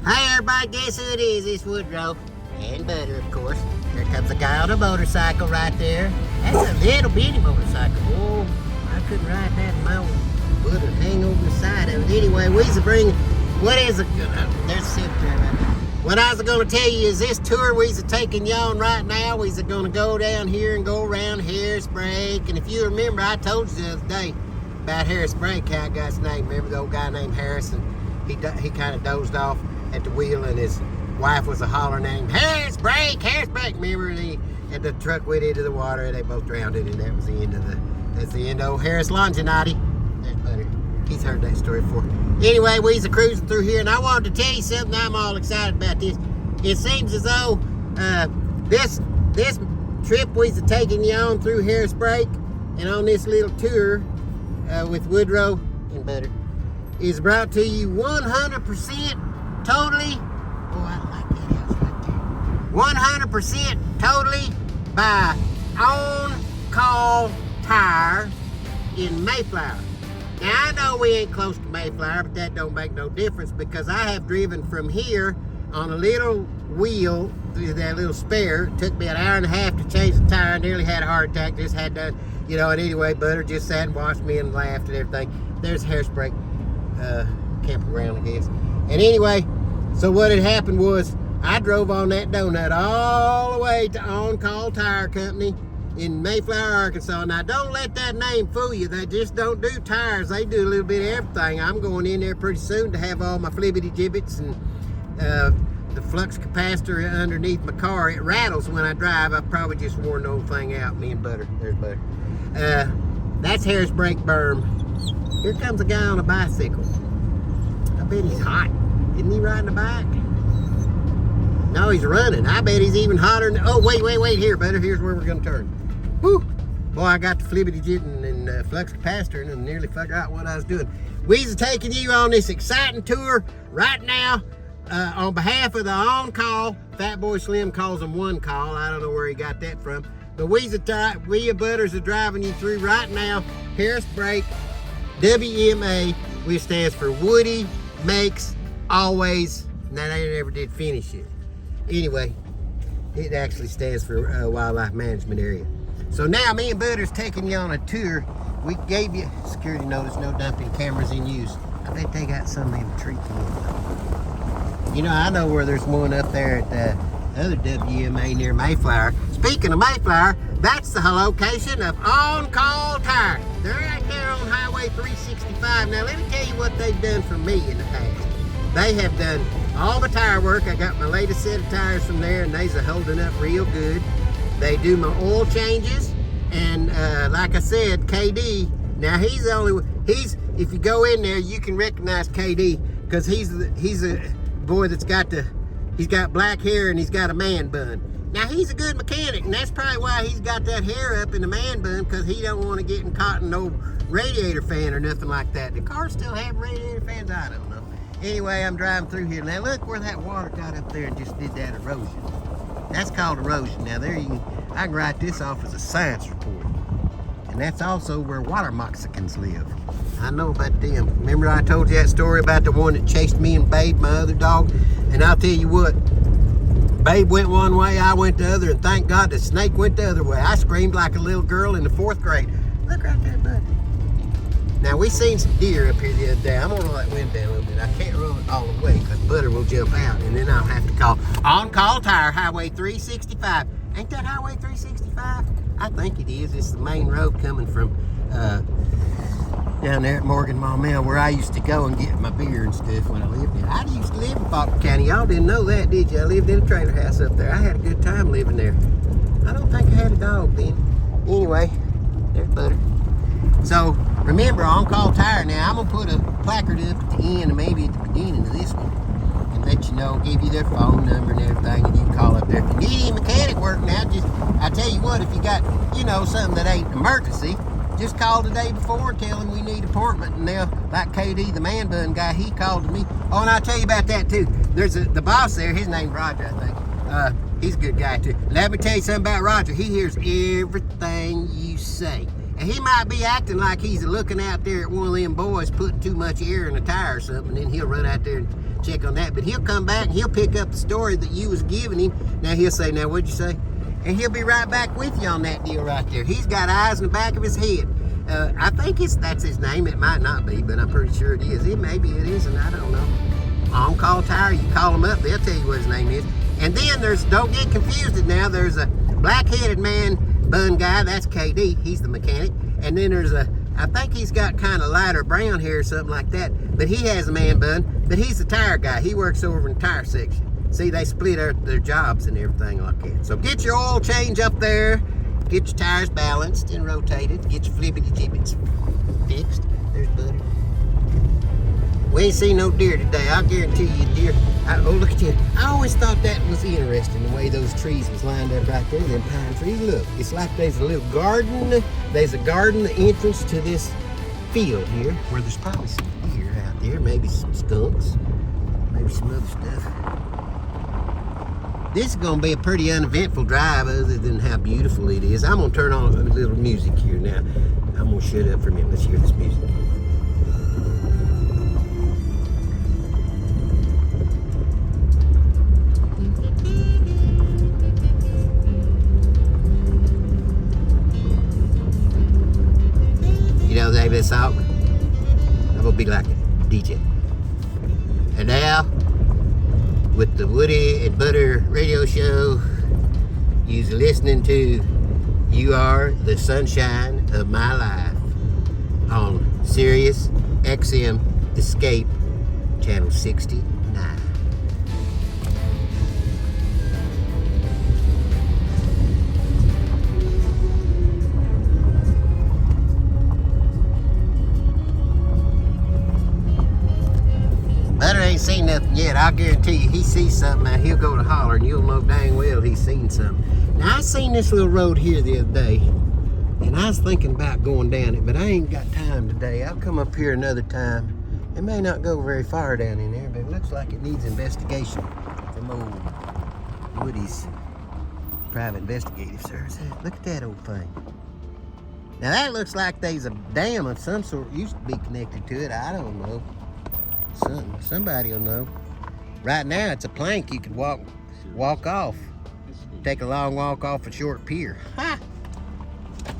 Hi everybody, guess who it is? It's Woodrow and Butter, of course. There comes a guy on a motorcycle right there. That's a little bitty motorcycle. Oh, I couldn't ride that in my would hang over the side of it. Anyway, we's bringing, what is it? There's a cemetery right there. What I was going to tell you is this tour we's taking you on right now. We's going to go down here and go around Harris Brake. And if you remember, I told you the other day about Harris Brake, how it got its name. Remember the old guy named Harris? And he kind of dozed off at the wheel, and his wife was a hollering name, Harris Brake, remember? And the truck went into the water, and they both drowned it, and that was the end of that's the end of old Harris Longinati. There's Butter. He's heard that story before. Anyway, we's cruising through here, and I wanted to tell you something. I'm all excited about this. It seems as though this trip we's taking you on through Harris Brake and on this little tour with Woodrow and Butter is brought to you 100% totally, oh, I like that house right there, 100% totally by On Call Tire in Mayflower. Now, I know we ain't close to Mayflower, but that don't make no difference because I have driven from here on a little wheel, that little spare. It took me an hour and a half to change the tire. I nearly had a heart attack, just had to, and anyway, Butter just sat and watched me and laughed and everything. There's Harris Brake campground, I guess. And anyway, so what had happened was I drove on that donut all the way to On Call Tire Company in Mayflower, Arkansas. Now, don't let that name fool you. They just don't do tires. They do a little bit of everything. I'm going in there pretty soon to have all my flibbity gibbets and the flux capacitor underneath my car. It rattles when I drive. I probably just worn the whole thing out. Me and Butter. There's Butter. That's Harris Brake berm. Here comes a guy on a bicycle. I bet he's hot. Isn't he riding a bike? No, he's running. I bet he's even hotter than... Oh, wait here, Butter. Here's where we're going to turn. Woo! Boy, I got the flibbity jitting and flux capacitor and nearly figured out what I was doing. We's taking you on this exciting tour right now on behalf of the On Call. Fat Boy Slim calls them One Call. I don't know where he got that from. But we Butters are driving you through right now Harris Brake WMA, which stands for Woody Makes Always. Now, they never did finish it. Anyway, it actually stands for Wildlife Management Area. So now, me and Butter's taking you on a tour. We gave you security notice, no dumping cameras in use. I bet they got some in the tree can. I know where there's one up there at the other WMA near Mayflower. Speaking of Mayflower, that's the location of On Call Tire. They're right there on Highway 365. Now, let me tell you what they've done for me in the past. They have done all the tire work. I got my latest set of tires from there, and they's holding up real good. They do my oil changes, and like I said, KD. Now, he's the only one. If you go in there, you can recognize KD because he's a boy that's he's got black hair and he's got a man bun. Now, he's a good mechanic, and that's probably why he's got that hair up in the man bun, because he don't want to get caught in no radiator fan or nothing like that. The cars still have radiator fans? I don't know. Anyway, I'm driving through here. Now, look where that water got up there and just did that erosion. That's called erosion. Now, I can write this off as a science report. And that's also where water moxicans live. I know about them. Remember I told you that story about the one that chased me and Babe, my other dog? And I'll tell you what, Babe went one way, I went the other, and thank God the snake went the other way. I screamed like a little girl in the 4th grade. Look right there, bud. Now, we seen some deer up here the other day. I'm gonna roll that window down a little bit. I can't roll it all the way because Butter will jump out, and then I'll have to call On Call Tire, Highway 365. Ain't that Highway 365? I think it is. It's the main road coming from down there at Morgan Maumelle, where I used to go and get my beer and stuff when I lived there. I used to live in Faulkner County. Y'all didn't know that, did you? I lived in a trailer house up there. I had a good time living there. I don't think I had a dog then. Anyway, there's Butter. So, remember, On Call Tire. Now, I'm going to put a placard up at the end and maybe at the beginning of this one and let you know, give you their phone number and everything, and you can call up there. If you need any mechanic work now, I tell you what, if you got, something that ain't emergency, just call the day before and tell them we need appointment, and they'll, like KD, the man bun guy, he called me. Oh, and I'll tell you about that too. There's the boss there, his name's Roger, I think. He's a good guy too. Let me tell you something about Roger. He hears everything you say. And he might be acting like he's looking out there at one of them boys putting too much air in a tire or something, and then he'll run out there and check on that. But he'll come back and he'll pick up the story that you was giving him. Now he'll say, now what'd you say? And he'll be right back with you on that deal right there. He's got eyes in the back of his head. I think that's his name. It might not be, but I'm pretty sure it is. Maybe it isn't. I don't know. On Call Tire, you call them up, they'll tell you what his name is. And then don't get confused now, there's a black-headed man bun guy, that's KD, he's the mechanic. And then there's I think he's got kind of lighter brown hair or something like that, but he has a man bun, but he's the tire guy. He works over in the tire section. See, they split their jobs and everything like that. So get your oil change up there, get your tires balanced and rotated, get your flippity-jibbits fixed. There's Buddy. We ain't seen no deer today. I'll guarantee you deer. Oh, look at you. I always thought that was interesting, the way those trees was lined up right there, them pine trees. Look, it's like there's a little garden. There's a garden, the entrance to this field here, where there's probably some deer out there, maybe some skunks, maybe some other stuff. This is going to be a pretty uneventful drive other than how beautiful it is. I'm going to turn on a little music here now. I'm going to shut up for a minute. Let's hear this music. You know, this out. I'm gonna be like a DJ. And now, with the Woody and Butter radio show, you're listening to You Are the Sunshine of My Life on Sirius XM Escape, channel 69. Butter ain't seen nothing yet. I'll guarantee you, he sees something out, he'll go to holler, and you'll know dang well he's seen something. Now, I seen this little road here the other day, and I was thinking about going down it, but I ain't got time today. I'll come up here another time. It may not go very far down in there, but it looks like it needs investigation from old Woody's private investigative service. Look at that old thing. Now, that looks like there's a dam of some sort used to be connected to it. I don't know. Somebody will know. Right now, it's a plank you could walk off. Take a long walk off a short pier. Ha!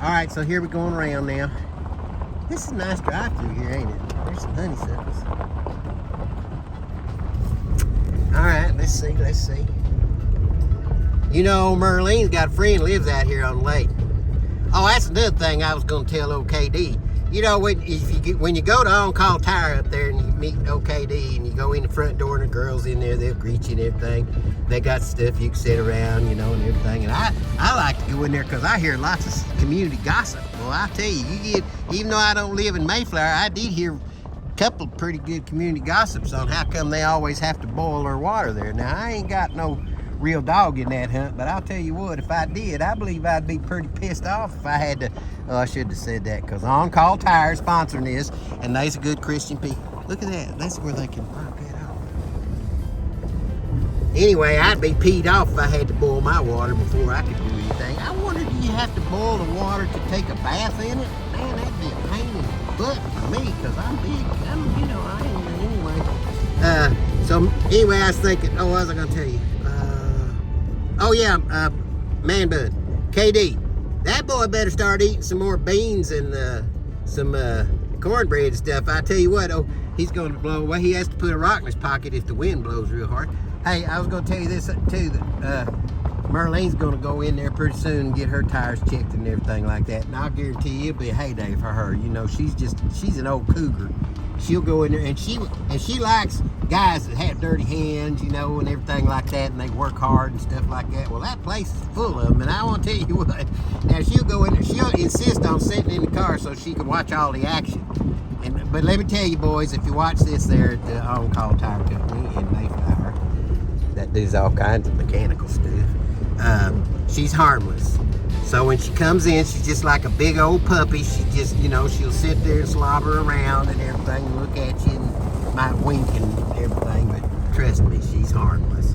All right, so here we're going around now. This is a nice drive through here, ain't it? There's some honeysuckles. All right, let's see. You know, Merlene's got a friend who lives out here on the lake. Oh, that's another thing I was going to tell OKD. You know, when you go to On Call Tire up there and you meet OKD and you go in the front door and the girls in there, they'll greet you and everything. They got stuff you can sit around, you know, and everything. And I like to go in there because I hear lots of community gossip. Well, I tell you, even though I don't live in Mayflower, I did hear a couple of pretty good community gossips on how come they always have to boil their water there. Now, I ain't got no real dog in that hunt, but I'll tell you what, if I did, I believe I'd be pretty pissed off if I had to. Oh, I should have said that, because On Call Tire sponsoring this, and they's a good Christian people. Look at that. That's where they can pop that off. Anyway, I'd be peed off if I had to boil my water before I could do anything. I wonder, do you have to boil the water to take a bath in it? Man, that'd be a pain in the butt for me, because I'm big. I ain't anyway. So anyway, I was thinking, what was I going to tell you? Man bud, KD, that boy better start eating some more beans and some cornbread and stuff. I tell you what, he's going to blow away. He has to put a rock in his pocket if the wind blows real hard. Hey, I was going to tell you this too, that Merlene's going to go in there pretty soon and get her tires checked and everything like that. And I'll guarantee you it'll be a heyday for her. You know, she's an old cougar. She'll go in there and she likes guys that have dirty hands, you know, and everything like that, and they work hard and stuff like that. Well, that place is full of them, and I want to tell you what. Now, she'll go in there, she'll insist on sitting in the car so she can watch all the action. But let me tell you, boys, if you watch this there at the On Call Tire Company in Mayflower, that does all kinds of mechanical stuff, she's harmless. So when she comes in, she's just like a big old puppy. She just, you know, she'll sit there and slobber around and everything, and look at you and might wink and everything, but trust me, she's harmless.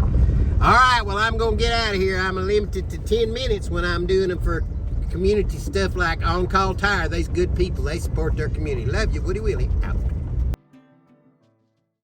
All right, well, I'm going to get out of here. I'm limited to 10 minutes when I'm doing them for community stuff like On Call Tire. They's good people. They support their community. Love you, Woody Willie. Out.